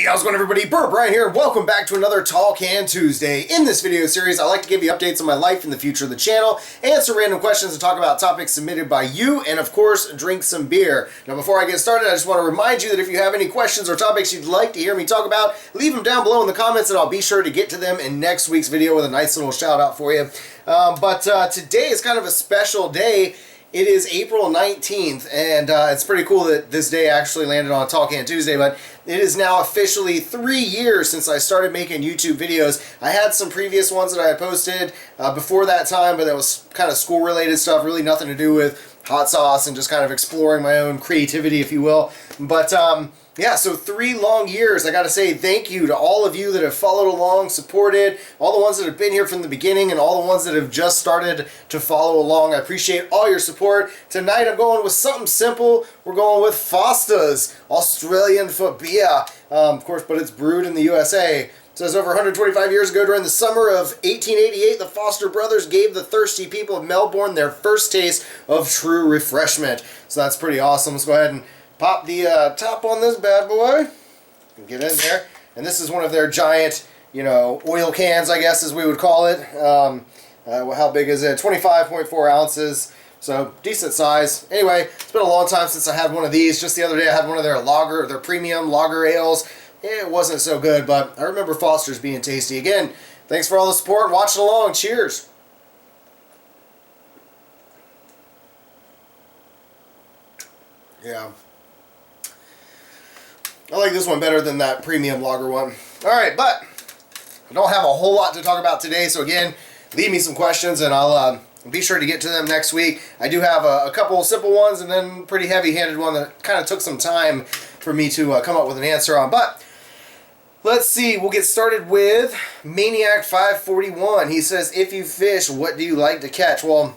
Hey, how's it going, everybody? BurntBrian here. Welcome back to another Tall Can Tuesday. In this video series, I like to give you updates on my life and the future of the channel, answer random questions, and talk about topics submitted by you, and of course, drink some beer. Now, before I get started, I just want to remind you that if you have any questions or topics you'd like to hear me talk about, leave them down below in the comments, and I'll be sure to get to them in next week's video with a nice little shout out for you. Today is kind of a special day. It is April 19th, and it's pretty cool that this day actually landed on Tall Can Tuesday, but it is now officially 3 years since I started making YouTube videos. I had some previous ones that I had posted before that time, but that was kind of school-related stuff, really nothing to do with hot sauce and just kind of exploring my own creativity, if you will. But yeah, so 3 long years. I got to say thank you to all of you that have followed along, supported, all the ones that have been here from the beginning, and all the ones that have just started to follow along. I appreciate all your support. Tonight I'm going with something simple. We're going with Foster's Australian for beer. Of course, but it's brewed in the USA. It says over 125 years ago, during the summer of 1888, the Foster brothers gave the thirsty people of Melbourne their first taste of true refreshment. So that's pretty awesome. Let's go ahead and pop the top on this bad boy. Get in there. And this is one of their giant, oil cans, I guess, as we would call it. How big is it? 25.4 ounces. So, decent size. Anyway, it's been a long time since I had one of these. Just the other day I had one of their premium lager ales. It wasn't so good, but I remember Foster's being tasty. Again, thanks for all the support and watching along. Cheers. Yeah. I like this one better than that premium lager one. Alright, but I don't have a whole lot to talk about today, so again, leave me some questions and I'll be sure to get to them next week. I do have a couple of simple ones and then a pretty heavy-handed one that kind of took some time for me to come up with an answer on. But let's see, we'll get started with Maniac541. He says, if you fish, what do you like to catch? Well,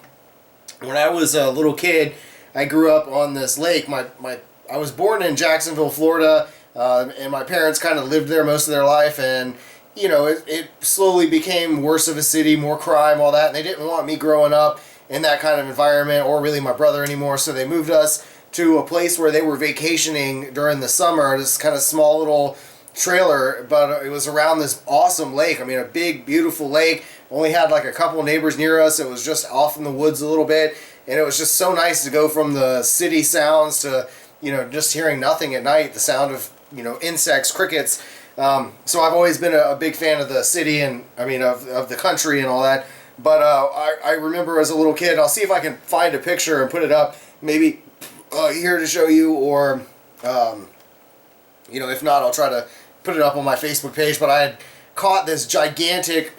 when I was a little kid, I grew up on this lake. I was born in Jacksonville, Florida, and my parents kind of lived there most of their life, and it slowly became worse of a city, more crime, all that, and they didn't want me growing up in that kind of environment, or really my brother anymore, so they moved us to a place where they were vacationing during the summer, this kind of small little trailer, but it was around this awesome lake. I mean, a big, beautiful lake. Only had like a couple neighbors near us. It was just off in the woods a little bit, and it was just so nice to go from the city sounds to, just hearing nothing at night, the sound of, insects, crickets. So I've always been a big fan of the city and, of the country and all that. But I remember as a little kid, I'll see if I can find a picture and put it up, maybe here to show you, or, if not, I'll try to put it up on my Facebook page. But I had caught this gigantic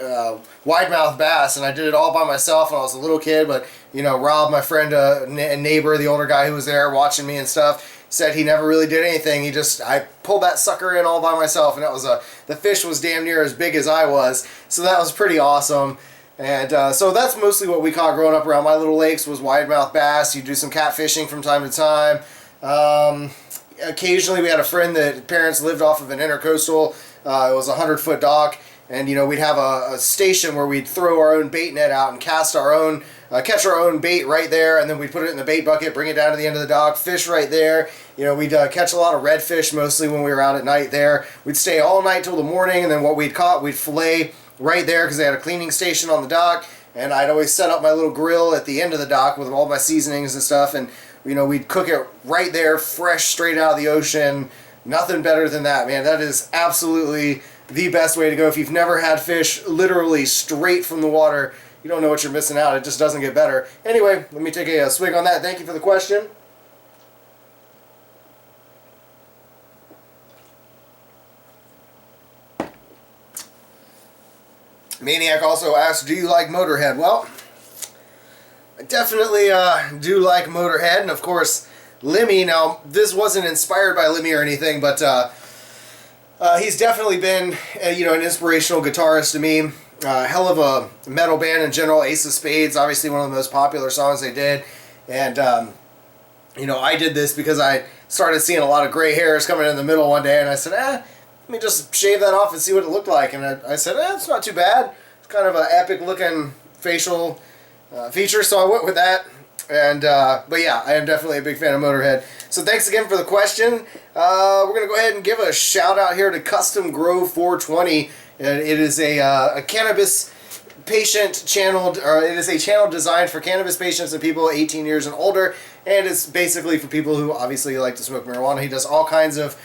wide-mouthed bass, and I did it all by myself when I was a little kid. But, Rob, my friend and neighbor, the older guy who was there watching me and stuff, said he never really did anything. I pulled that sucker in all by myself, and the fish was damn near as big as I was, so that was pretty awesome. And so that's mostly what we caught growing up around my little lakes, was wide-mouthed bass. You do some catfishing from time to time. Occasionally we had a friend that parents lived off of an intercoastal. It was a 100-foot dock, and we'd have a station where we'd throw our own bait net out and catch our own bait right there, and then we'd put it in the bait bucket, bring it down to the end of the dock, fish right there. We'd catch a lot of redfish mostly when we were out at night there. We'd stay all night till the morning, and then what we'd caught, we'd fillet right there because they had a cleaning station on the dock, and I'd always set up my little grill at the end of the dock with all my seasonings and stuff, and we'd cook it right there, fresh, straight out of the ocean. Nothing better than that, man. That is absolutely the best way to go. If you've never had fish literally straight from the water, you don't know what you're missing out. It just doesn't get better. Anyway, let me take a swig on that. Thank you for the question. Maniac also asked, do you like Motorhead? Well, I definitely do like Motorhead, and of course, Lemmy. Now, this wasn't inspired by Lemmy or anything, but he's definitely been, an inspirational guitarist to me. Hell of a metal band in general. Ace of Spades, obviously one of the most popular songs they did. And, I did this because I started seeing a lot of gray hairs coming in the middle one day, and I said, let me just shave that off and see what it looked like. And I said, it's not too bad. It's kind of an epic looking facial feature, so I went with that. And but yeah, I am definitely a big fan of Motorhead. So thanks again for the question. We're gonna go ahead and give a shout out here to Custom Grow 420. And it is a cannabis patient channeled, or it is a channel designed for cannabis patients and people 18 years and older, and it's basically for people who obviously like to smoke marijuana. He does all kinds of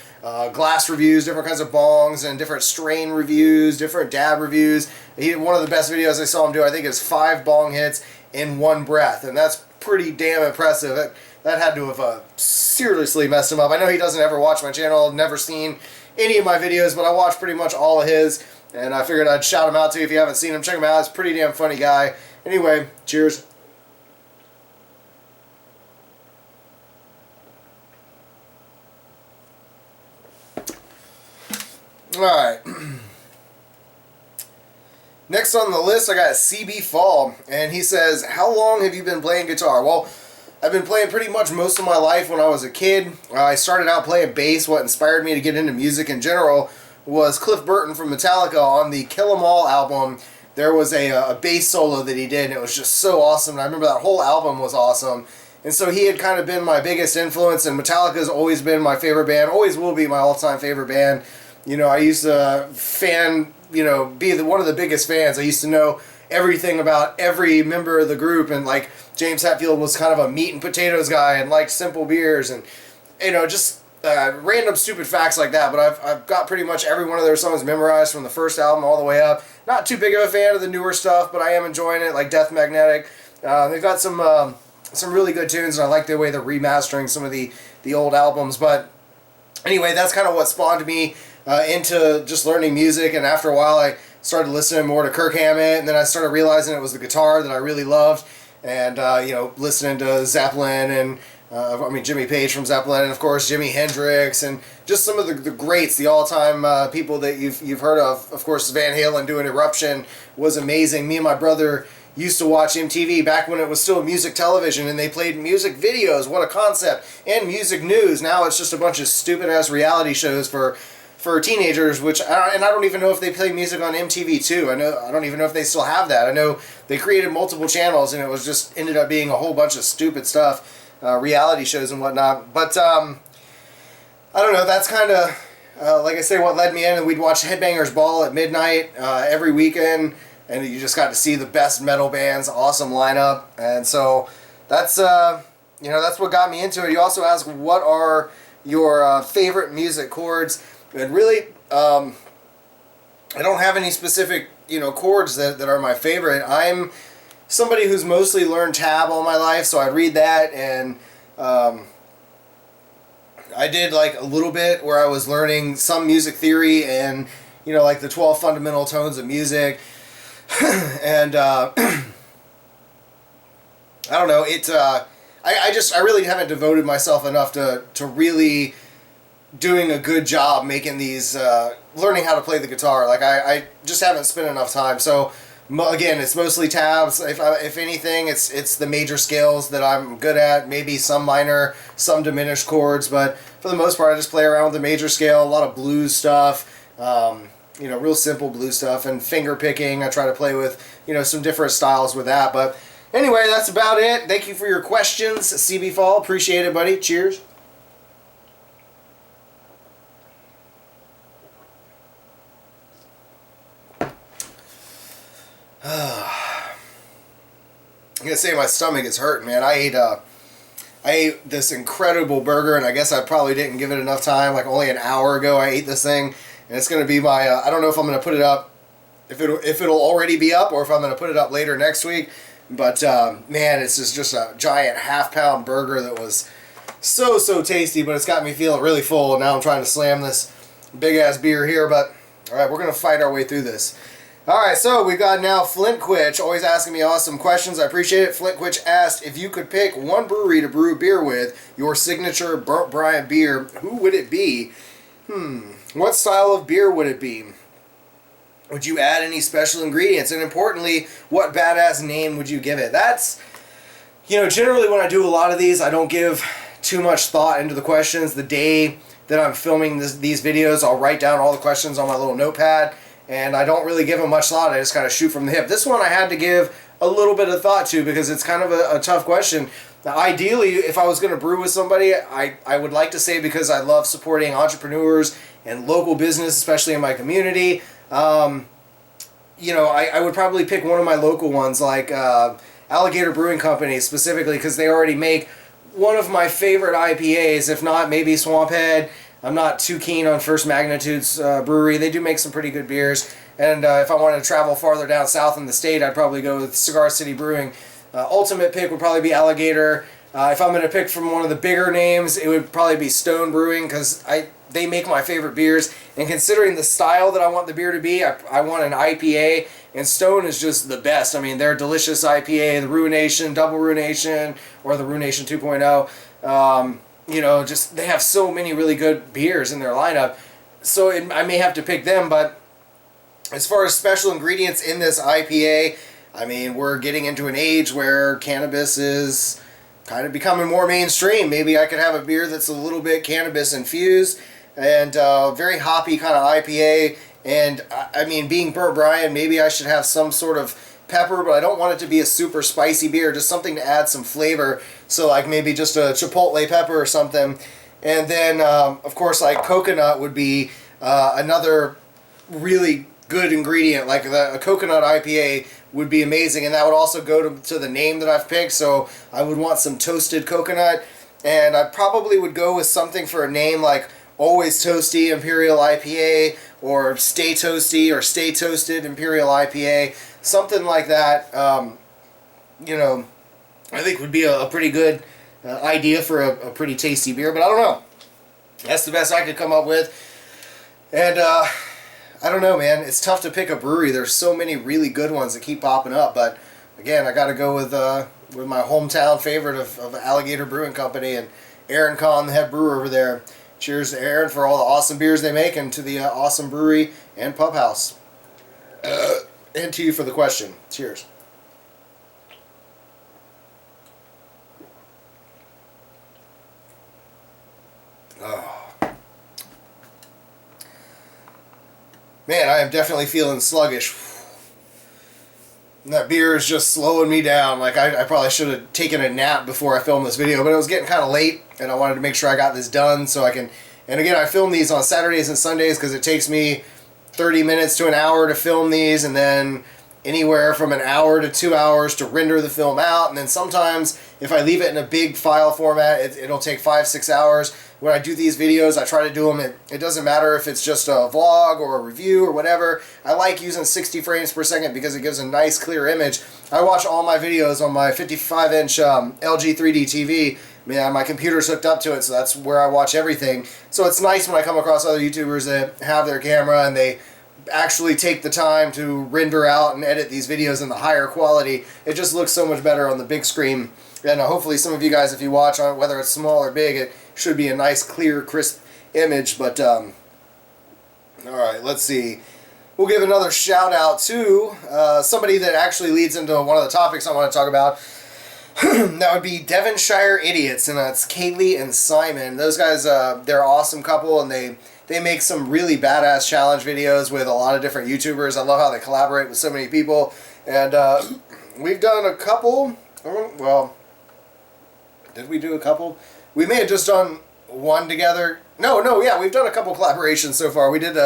glass reviews, different kinds of bongs, and different strain reviews, different dab reviews. One of the best videos I saw him do, I think, is 5 bong hits in one breath, and that's pretty damn impressive. That had to have seriously messed him up. I know he doesn't ever watch my channel, never seen any of my videos, but I watch pretty much all of his, and I figured I'd shout him out to you. If you haven't seen him, check him out. He's a pretty damn funny guy. Anyway, cheers. Alright. Next on the list, I got CB Fall, and he says, how long have you been playing guitar? Well, I've been playing pretty much most of my life. When I was a kid, I started out playing bass. What inspired me to get into music in general was Cliff Burton from Metallica. On the Kill 'Em All album, there was a bass solo that he did, and it was just so awesome. And I remember that whole album was awesome. And so he had kind of been my biggest influence, and Metallica's always been my favorite band, always will be my all-time favorite band. You know, I used to be one of the biggest fans. I used to know everything about every member of the group, and like James Hetfield was kind of a meat and potatoes guy and liked simple beers, and just random stupid facts like that. But I've got pretty much every one of their songs memorized from the first album all the way up. Not too big of a fan of the newer stuff, but I am enjoying it, like Death Magnetic. They've got some really good tunes, and I like the way they're remastering some of the old albums. But anyway, that's kind of what spawned me into just learning music, and after a while I started listening more to Kirk Hammett, and then I started realizing it was the guitar that I really loved, and listening to Zeppelin, and Jimmy Page from Zeppelin, and of course Jimi Hendrix, and just some of the greats, the all-time people that you've heard of. Of course, Van Halen doing Eruption was amazing. Me and my brother used to watch MTV back when it was still music television, and they played music videos. What a concept. And music news. Now it's just a bunch of stupid-ass reality shows for teenagers, and I don't even know if they play music on MTV too. I don't even know if they still have that. I know they created multiple channels, and it was just ended up being a whole bunch of stupid stuff, reality shows and whatnot. But I don't know. That's kind of like I say, what led me in. And we'd watch Headbangers Ball at midnight every weekend, and you just got to see the best metal bands, awesome lineup, and so that's that's what got me into it. You also ask, what are your favorite music chords? And really, I don't have any specific, chords that are my favorite. I'm somebody who's mostly learned tab all my life, so I read that, and I did like a little bit where I was learning some music theory and, like the 12 fundamental tones of music, and I don't know, I really haven't devoted myself enough to really doing a good job making these, learning how to play the guitar. Like, I just haven't spent enough time. So, again, it's mostly tabs. If anything, it's the major scales that I'm good at. Maybe some minor, some diminished chords. But for the most part, I just play around with the major scale. A lot of blues stuff. Real simple blues stuff. And finger picking. I try to play with, some different styles with that. But anyway, that's about it. Thank you for your questions, CB Fall. Appreciate it, buddy. Cheers. I'm gonna say my stomach is hurting, man. I ate this incredible burger, and I guess I probably didn't give it enough time. Like, only an hour ago I ate this thing, and it's gonna be my I don't know if I'm gonna put it up, if it'll already be up, or if I'm gonna put it up later next week. But man, it's just a giant half-pound burger that was so tasty, but it's got me feeling really full, and now I'm trying to slam this big ass beer here. But all right, we're gonna fight our way through this. Alright, so we've got now Flintquitch, always asking me awesome questions. I appreciate it. Flintquitch asked, if you could pick one brewery to brew beer with, your signature BurntBrian beer, who would it be? What style of beer would it be? Would you add any special ingredients? And importantly, what badass name would you give it? That's, generally when I do a lot of these, I don't give too much thought into the questions. The day that I'm filming these videos, I'll write down all the questions on my little notepad, and I don't really give them much thought. I just kind of shoot from the hip. This one I had to give a little bit of thought to because it's kind of a tough question. Now, ideally, if I was going to brew with somebody, I would like to say, because I love supporting entrepreneurs and local business, especially in my community, you know, I would probably pick one of my local ones, like Alligator Brewing Company, specifically because they already make one of my favorite IPAs, if not maybe Swamphead. I'm not too keen on First Magnitude's brewery. They do make some pretty good beers. And if I wanted to travel farther down south in the state, I'd probably go with Cigar City Brewing. Ultimate pick would probably be Alligator. If I'm going to pick from one of the bigger names, it would probably be Stone Brewing, because they make my favorite beers. And considering the style that I want the beer to be, I want an IPA, and Stone is just the best. I mean, their delicious IPA, the Ruination, Double Ruination, or the Ruination 2.0, you know, just they have so many really good beers in their lineup. So I may have to pick them, but as far as special ingredients in this IPA, I mean, we're getting into an age where cannabis is kind of becoming more mainstream. Maybe I could have a beer that's a little bit cannabis infused and very hoppy kind of IPA. And I mean, being BurntBrian, maybe I should have some sort of pepper, but I don't want it to be a super spicy beer, just something to add some flavor. So like maybe just a chipotle pepper or something. And then, of course, like coconut would be another really good ingredient. Like a coconut IPA would be amazing, and that would also go to the name that I've picked. So I would want some toasted coconut, and I probably would go with something for a name like Always Toasty Imperial IPA, or Stay Toasty or Stay Toasted Imperial IPA, something like that. You know, I think would be a pretty good idea for a pretty tasty beer, but I don't know. That's the best I could come up with. And I don't know, man. It's tough to pick a brewery. There's so many really good ones that keep popping up, but again, I got to go with my hometown favorite of Alligator Brewing Company and Aaron Kahn, the head brewer over there. Cheers to Aaron for all the awesome beers they make, and to the awesome brewery and pub house. And to you for the question. Cheers. Oh. Man, I am definitely feeling sluggish. And that beer is just slowing me down. Like, I probably should have taken a nap before I filmed this video, but it was getting kind of late, and I wanted to make sure I got this done so I can... And again, I film these on Saturdays and Sundays because it takes me 30 minutes to an hour to film these, and then anywhere from an hour to 2 hours to render the film out. And then sometimes, if I leave it in a big file format, it'll take 5-6 hours. When I do these videos, I try to do them, it doesn't matter if it's just a vlog or a review or whatever. I like using 60 frames per second because it gives a nice clear image. I watch all my videos on my 55-inch LG 3D TV. Man, my computer's hooked up to it, so that's where I watch everything. So it's nice when I come across other YouTubers that have their camera and they actually take the time to render out and edit these videos in the higher quality. It just looks so much better on the big screen. And hopefully some of you guys, if you watch on whether it's small or big, it should be a nice, clear, crisp image. But, alright, let's see. We'll give another shout out to somebody that actually leads into one of the topics I want to talk about. That would be Devonshire Idiots, and that's Kaylee and Simon. Those guys, they're an awesome couple, and they make some really badass challenge videos with a lot of different YouTubers. I love how they collaborate with so many people. And we've done a couple. Well, did we do a couple? We may have just done one together. Yeah, we've done a couple collaborations so far. We did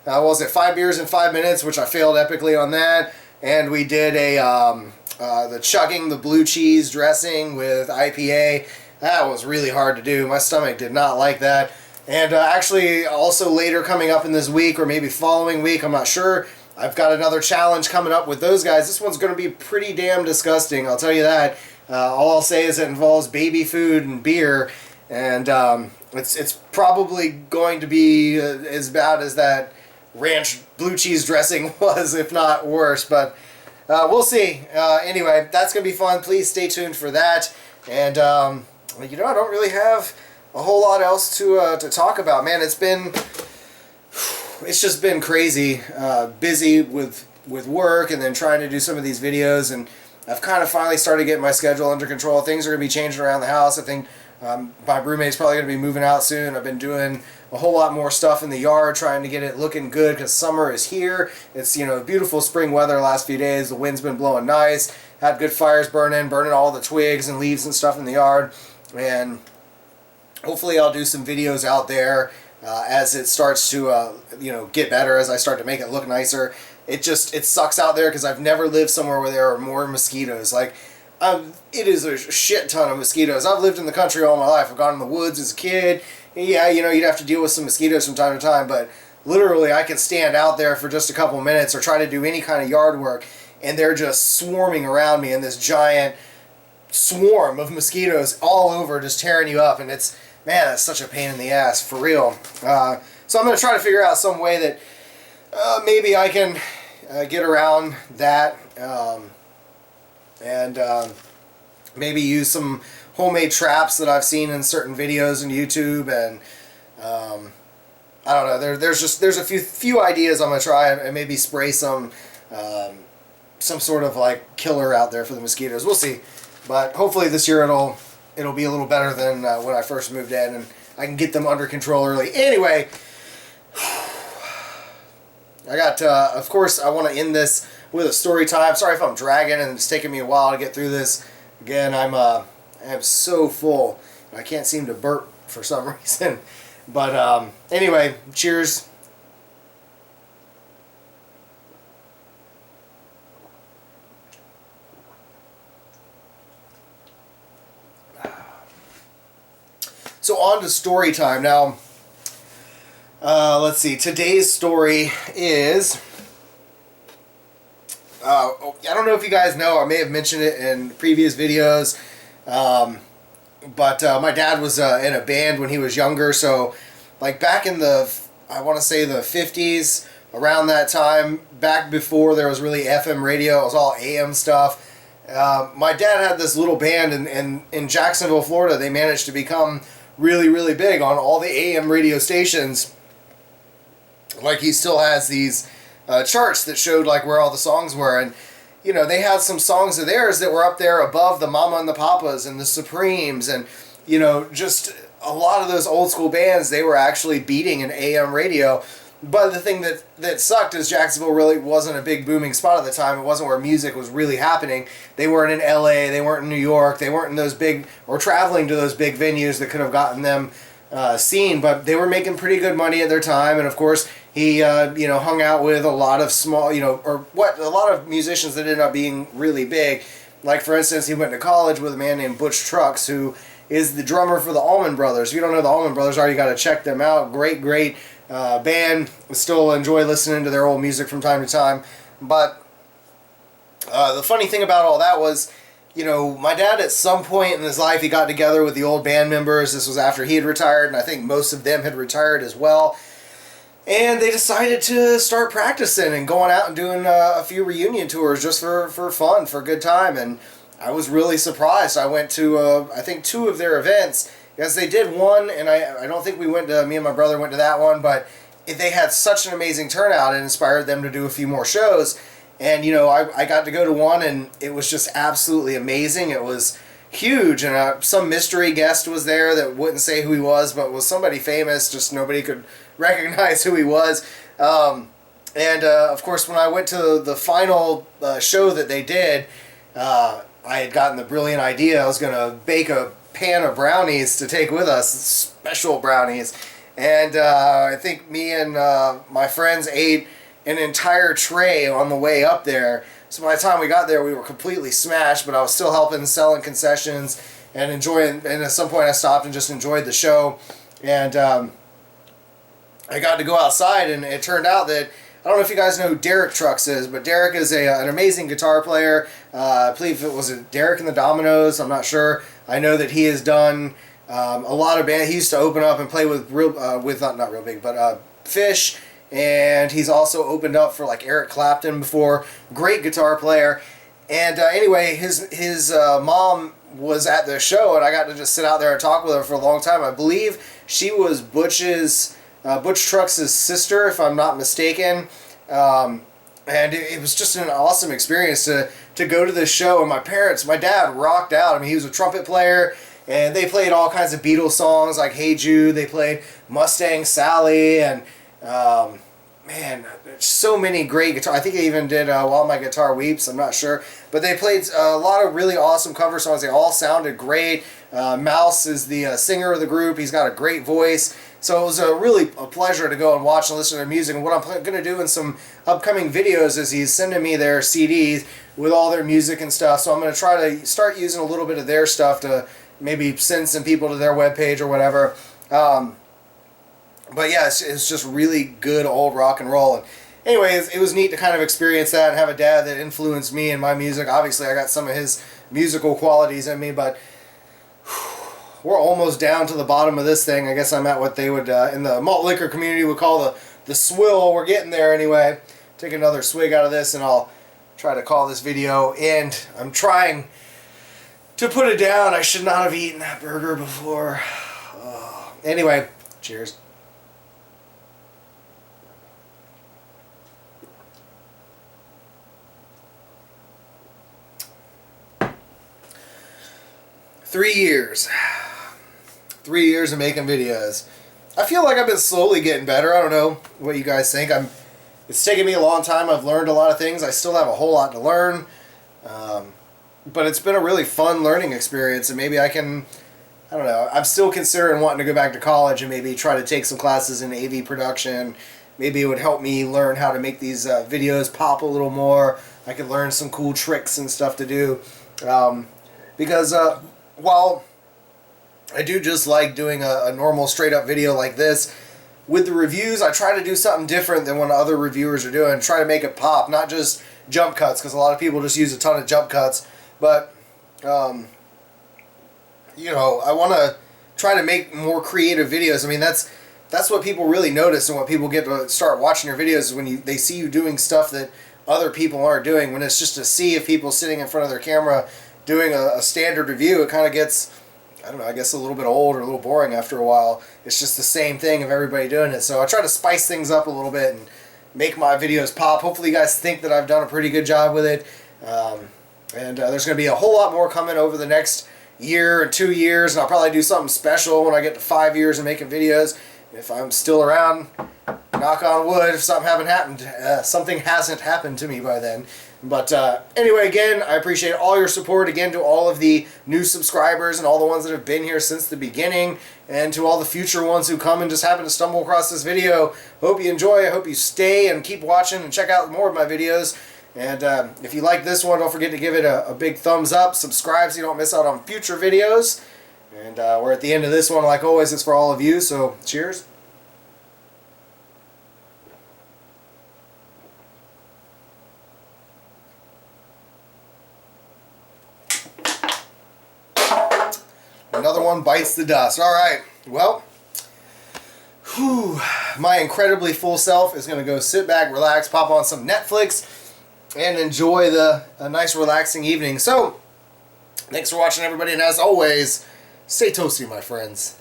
what was it, 5 beers in 5 minutes, which I failed epically on that. And we did the chugging the blue cheese dressing with IPA. That was really hard to do. My stomach did not like that. And actually, also later coming up in this week, or maybe following week, I'm not sure, I've got another challenge coming up with those guys. This one's going to be pretty damn disgusting, I'll tell you that. All I'll say is it involves baby food and beer, and it's probably going to be as bad as that ranch blue cheese dressing was, if not worse, but we'll see. Anyway, that's going to be fun. Please stay tuned for that. And, you know, I don't really have a whole lot else to talk about. Man, it's just been crazy. Busy with work, and then trying to do some of these videos, and I've kind of finally started getting my schedule under control. Things are going to be changing around the house. I think My roommate's probably going to be moving out soon. I've been doing a whole lot more stuff in the yard, trying to get it looking good because summer is here. It's, beautiful spring weather the last few days. The wind's been blowing nice. Had good fires burning all the twigs and leaves and stuff in the yard. And hopefully I'll do some videos out there as it starts to, get better, as I start to make it look nicer. It sucks out there because I've never lived somewhere where there are more mosquitoes. Like, it is a shit ton of mosquitoes. I've lived in the country all my life. I've gone in the woods as a kid. Yeah, you'd have to deal with some mosquitoes from time to time, but literally I can stand out there for just a couple minutes or try to do any kind of yard work, and they're just swarming around me in this giant swarm of mosquitoes all over, just tearing you up, and it's such a pain in the ass, for real. So I'm going to try to figure out some way that maybe I can get around that, and maybe use some homemade traps that I've seen in certain videos on YouTube, and I don't know. There's a few ideas I'm gonna try, and maybe spray some sort of like killer out there for the mosquitoes. We'll see, but hopefully this year it'll be a little better than when I first moved in, and I can get them under control early. Anyway, I got of course I want to end this with a story time. Sorry if I'm dragging and it's taking me a while to get through this. Again, I am so full. I can't seem to burp for some reason. But anyway, cheers. So on to story time. Now, let's see. Today's story is... I don't know if you guys know, I may have mentioned it in previous videos, but my dad was in a band when he was younger, so like back in I want to say the 50s, around that time, back before there was really FM radio, it was all AM stuff. My dad had this little band in Jacksonville, Florida. They managed to become really, really big on all the AM radio stations. Like, he still has these charts that showed like where all the songs were, and they had some songs of theirs that were up there above the Mama and the Papas and the Supremes, and just a lot of those old school bands, they were actually beating an AM radio. But the thing that sucked is Jacksonville really wasn't a big booming spot at the time. It wasn't where music was really happening. They weren't in LA, they weren't in New York, they weren't in those big, or traveling to those big venues that could have gotten them seen, but they were making pretty good money at their time. And of course he hung out with a lot of small, a lot of musicians that ended up being really big. Like, for instance, he went to college with a man named Butch Trucks, who is the drummer for the Allman Brothers. If you don't know the Allman Brothers, you got to check them out. Great band. Still enjoy listening to their old music from time to time. But the funny thing about all that was, my dad at some point in his life, he got together with the old band members. This was after he had retired, and I think most of them had retired as well. And they decided to start practicing and going out and doing a few reunion tours just for fun, for a good time. And I was really surprised. I went to, I think, 2 of their events. Yes, they did one, and I don't think me and my brother went to that one, but they had such an amazing turnout. It inspired them to do a few more shows. And, I got to go to one, and it was just absolutely amazing. It was huge, and some mystery guest was there that wouldn't say who he was, but was somebody famous, just nobody could recognize who he was. Of course, when I went to the final show that they did, I had gotten the brilliant idea. I was going to bake a pan of brownies to take with us, special brownies. And I think me and my friends ate an entire tray on the way up there. So by the time we got there, we were completely smashed, but I was still helping, selling concessions, and enjoying. And at some point I stopped and just enjoyed the show. And I got to go outside, and it turned out that, I don't know if you guys know who Derek Trucks is, but Derek is an amazing guitar player. I believe it was Derek and the Dominoes, I'm not sure. I know that he has done a lot of bands. He used to open up and play with not Real Big, but Fish, and he's also opened up for like Eric Clapton before. Great guitar player. And anyway, his mom was at the show, and I got to just sit out there and talk with her for a long time. I believe she was Butch Trucks' sister, if I'm not mistaken. And it was just an awesome experience to go to this show. And my dad rocked out. I mean, he was a trumpet player, And they played all kinds of Beatles songs like Hey Jude. They played Mustang Sally, and man, so many great guitar. I think they even did While My Guitar Weeps. I'm not sure. But they played a lot of really awesome cover songs. They all sounded great. Mouse is the singer of the group. He's got a great voice. So it was really a pleasure to go and watch and listen to their music. And what I'm going to do in some upcoming videos is he's sending me their CDs with all their music and stuff. So I'm going to try to start using a little bit of their stuff to maybe send some people to their webpage or whatever. But yeah, it's just really good old rock and roll. And anyways, it was neat to kind of experience that and have a dad that influenced me in my music. Obviously, I got some of his musical qualities in me, but we're almost down to the bottom of this thing. I guess I'm at what they would, in the malt liquor community, would call the swill. We're getting there anyway. Take another swig out of this, and I'll try to call this video end. I'm trying to put it down. I should not have eaten that burger before. Anyway, cheers. Three years of making videos. I feel like I've been slowly getting better. I don't know what you guys think. It's taken me a long time. I've learned a lot of things. I still have a whole lot to learn. But it's been a really fun learning experience, and maybe I don't know, I'm still considering wanting to go back to college and maybe try to take some classes in AV production. Maybe it would help me learn how to make these videos pop a little more. I could learn some cool tricks and stuff to do. Because while I do just like doing a normal straight up video like this, with the reviews I try to do something different than what other reviewers are doing. Try to make it pop, not just jump cuts, because a lot of people just use a ton of jump cuts. But, you know, I want to try to make more creative videos. I mean, that's what people really notice, and what people get to start watching your videos is when they see you doing stuff that other people aren't doing. When it's just a sea of people sitting in front of their camera doing a standard review, it kind of gets, I don't know, I guess a little bit old or a little boring after a while. It's just the same thing of everybody doing it. So I try to spice things up a little bit and make my videos pop. Hopefully you guys think that I've done a pretty good job with it. There's going to be a whole lot more coming over the next year or 2 years, and I'll probably do something special when I get to 5 years of making videos. If I'm still around, knock on wood, if something hasn't happened to me by then. But anyway, again, I appreciate all your support. Again, to all of the new subscribers and all the ones that have been here since the beginning, and to all the future ones who come and just happen to stumble across this video. Hope you enjoy. I hope you stay and keep watching and check out more of my videos. And if you like this one, don't forget to give it a big thumbs up. Subscribe so you don't miss out on future videos. And we're at the end of this one. Like always, it's for all of you. So cheers. Another one bites the dust. All right. Well, my incredibly full self is going to go sit back, relax, pop on some Netflix, and enjoy a nice relaxing evening. So, thanks for watching, everybody, and as always, stay toasty, my friends.